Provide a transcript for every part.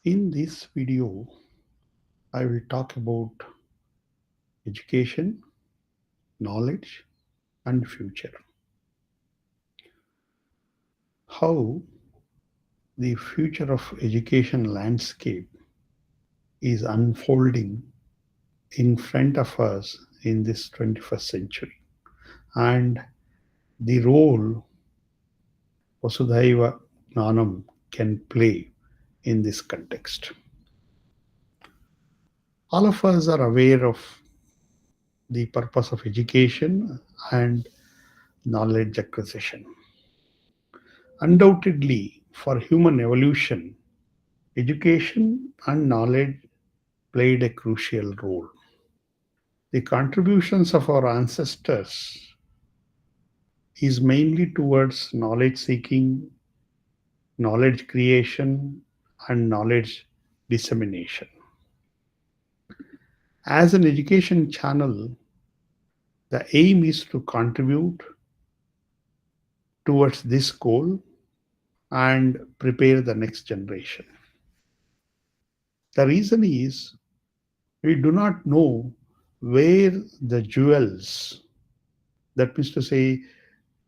In this video, I will talk about education, knowledge, and future. How the future of education landscape is unfolding in front of us in this 21st century, and the role Vasudhaiva Gnanam can play in this context. All of us are aware of the purpose of education and knowledge acquisition. Undoubtedly, for human evolution, education and knowledge played a crucial role. The contributions of our ancestors is mainly towards knowledge seeking, knowledge creation, and knowledge dissemination. As an education channel, the aim is to contribute towards this goal and prepare the next generation. The reason is we do not know where the jewels, that means to say,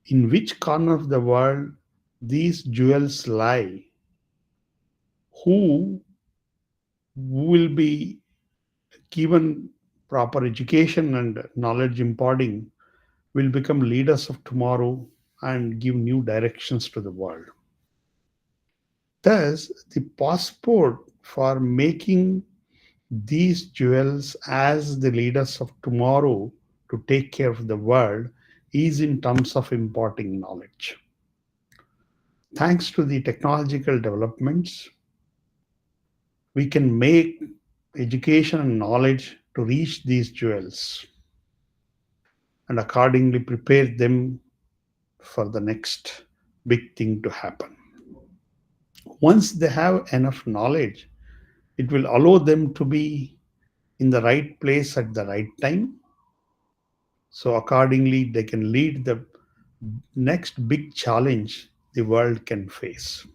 in which corner of the world these jewels lie, who will be given proper education and knowledge imparting will become leaders of tomorrow and give new directions to the world. Thus, the passport for making these jewels as the leaders of tomorrow to take care of the world is in terms of imparting knowledge. Thanks to the technological developments, we can make education and knowledge to reach these jewels and accordingly prepare them for the next big thing to happen. Once they have enough knowledge, it will allow them to be in the right place at the right time. So, accordingly, they can lead the next big challenge the world can face.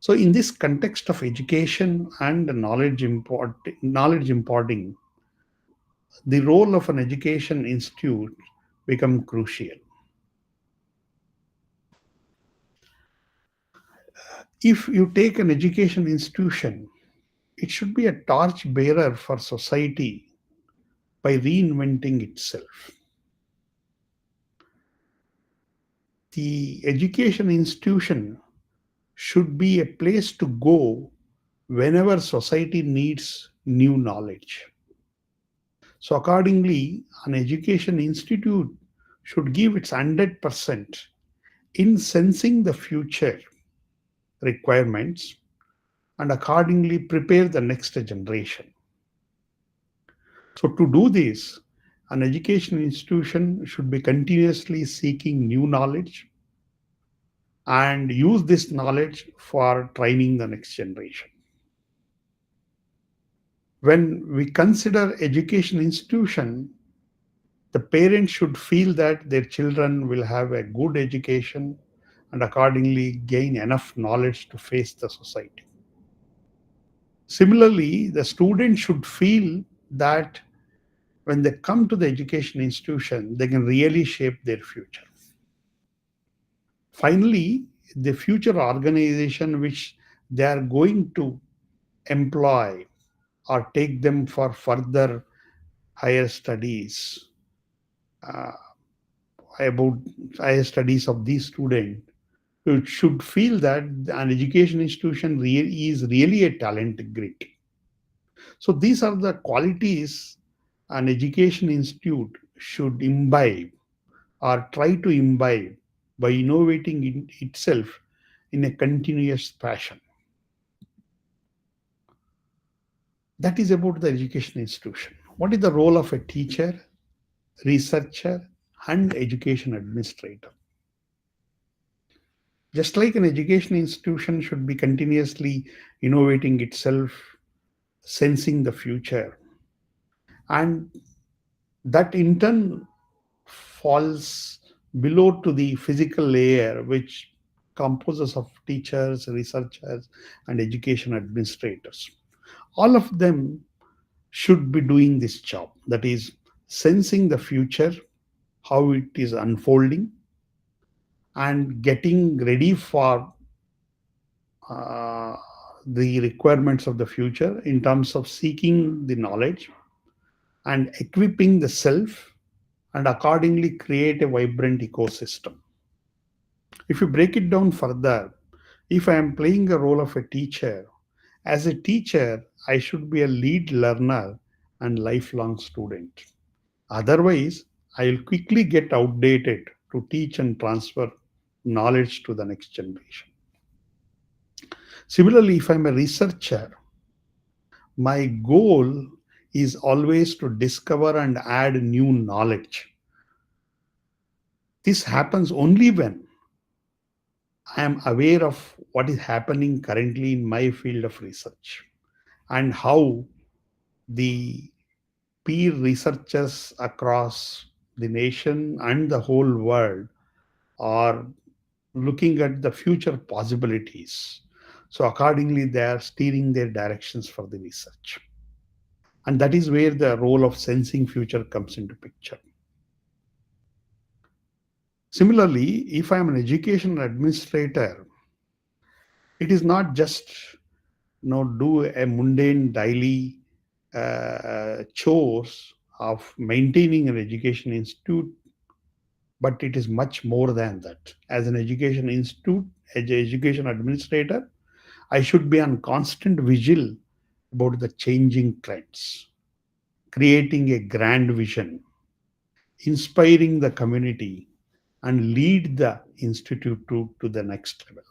So, in this context of education and knowledge imparting, the role of an education institute become crucial. If you take an education institution, it should be a torch bearer for society by reinventing itself. The education institution should be a place to go whenever society needs new knowledge. So, accordingly, an education institute should give its 100% in sensing the future requirements and accordingly prepare the next generation. So, to do this, an education institution should be continuously seeking new knowledge and use this knowledge for training the next generation. When we consider education institution, the parents should feel that their children will have a good education and accordingly gain enough knowledge to face the society. Similarly, the student should feel that when they come to the education institution, they can really shape their future. Finally, the future organization which they are going to employ or take them for further higher studies uh, about higher studies of these students, it should feel that an education institution is really a talent grid. So these are the qualities an education institute should imbibe or try to imbibe by innovating in itself in a continuous fashion. That is about the education institution. What is the role of a teacher, researcher, and education administrator? Just like an education institution should be continuously innovating itself, sensing the future, and that in turn falls below to the physical layer, which composers of teachers, researchers, and education administrators. All of them should be doing this job, that is, sensing the future, how it is unfolding, and getting ready for uh, the requirements of the future in terms of seeking the knowledge and equipping the self and accordingly create a vibrant ecosystem. If you break it down further, if I am playing a role of a teacher, as a teacher, I should be a lead learner and lifelong student. Otherwise, I will quickly get outdated to teach and transfer knowledge to the next generation. Similarly, if I'm a researcher, my goal is always to discover and add new knowledge. This happens only when I am aware of what is happening currently in my field of research and how the peer researchers across the nation and the whole world are looking at the future possibilities. So, accordingly, they are steering their directions for the research. And that is where the role of sensing future comes into picture. Similarly, if I am an education administrator, it is not just do a mundane daily chores of maintaining an education institute, but it is much more than that. As an education institute, as an education administrator, I should be on constant vigil about the changing trends, creating a grand vision, inspiring the community, and lead the institute to the next level.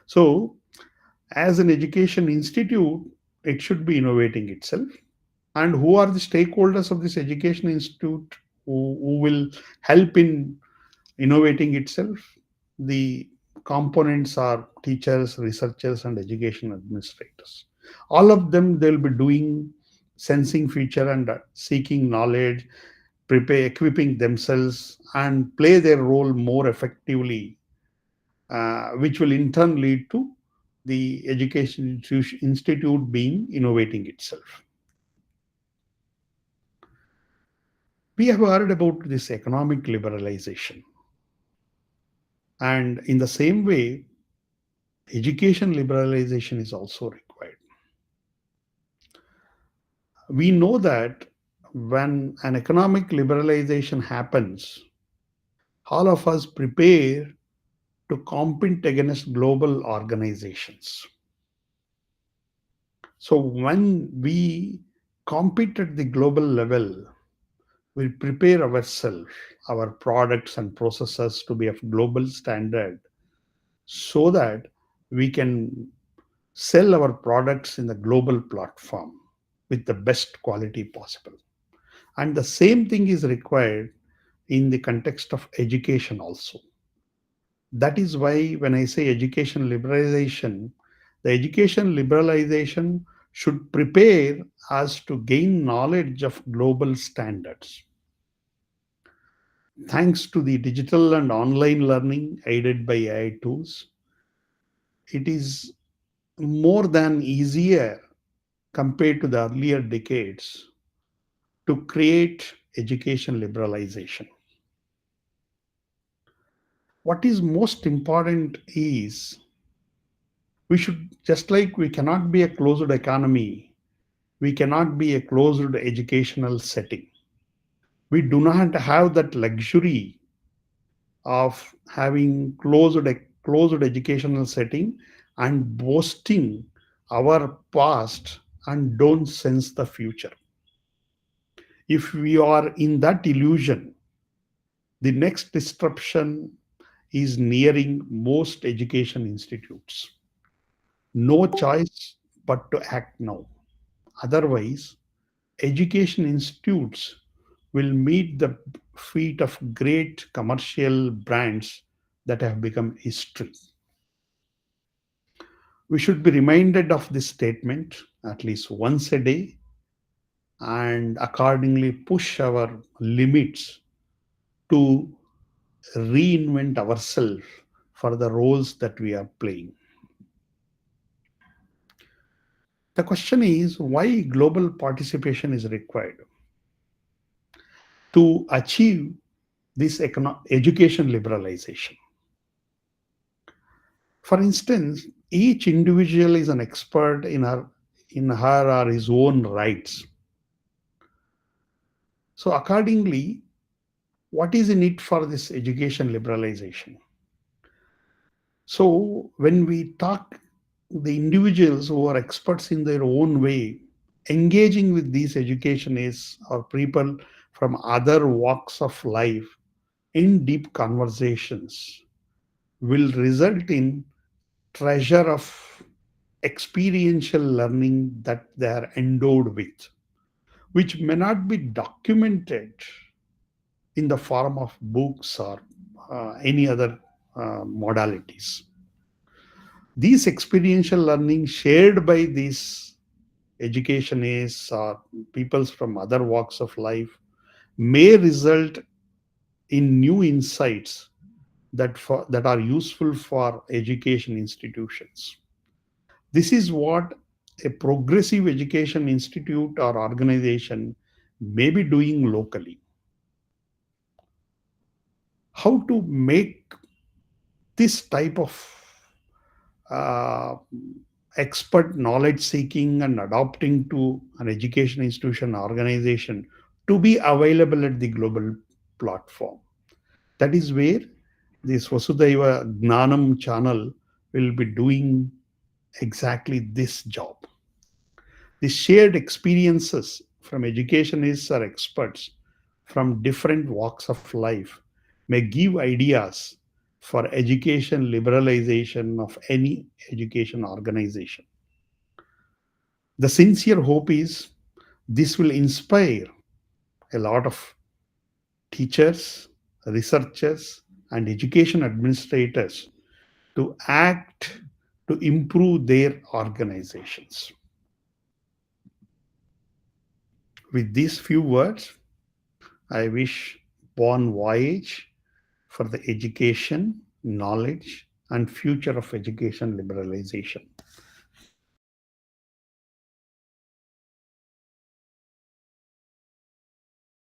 So, as an education institute, it should be innovating itself. And who are the stakeholders of this education institute who will help in innovating itself? The components are teachers, researchers, and education administrators. All of them, they'll be doing sensing future and seeking knowledge, prepare, equipping themselves, and play their role more effectively, which will in turn lead to the education institute being innovating itself. We have heard about this economic liberalization. And in the same way, education liberalization is also required. We know that when an economic liberalization happens, all of us prepare to compete against global organizations. So when we compete at the global level, we prepare ourselves, our products and processes to be of global standard so that we can sell our products in the global platform with the best quality possible. And the same thing is required in the context of education also. That is why when I say education liberalization, the education liberalization should prepare us to gain knowledge of global standards. Thanks to the digital and online learning aided by AI tools, it is more than easier compared to the earlier decades to create education liberalization. What is most important is we should, just like we cannot be a closed economy, we cannot be a closed educational setting. We do not have that luxury of having closed educational setting and boasting our past and don't sense the future. If we are in that illusion, the next disruption is nearing most education institutes. No choice but to act now. Otherwise, education institutes will meet the feet of great commercial brands that have become history. We should be reminded of this statement at least once a day and accordingly push our limits to reinvent ourselves for the roles that we are playing. The question is why global participation is required to achieve this education liberalization. For instance, each individual is an expert in her or his own rights. So accordingly, what is in it for this education liberalization? So when we talk the individuals who are experts in their own way, engaging with these educationists or people from other walks of life in deep conversations will result in treasure of experiential learning that they are endowed with, which may not be documented in the form of books or any other modalities. These experiential learning shared by these educationists or peoples from other walks of life may result in new insights that are useful for education institutions. This is what a progressive education institute or organization may be doing locally. How to make this type of uh, expert knowledge seeking and adopting to an education institution organization to be available at the global platform. That is where this Vasudhaiva Gnanam channel will be doing exactly this job. The shared experiences from educationists or experts from different walks of life may give ideas for education liberalization of any education organization. The sincere hope is this will inspire a lot of teachers, researchers, and education administrators to act to improve their organizations. With these few words, I wish bon voyage for the education, knowledge, and future of education liberalization.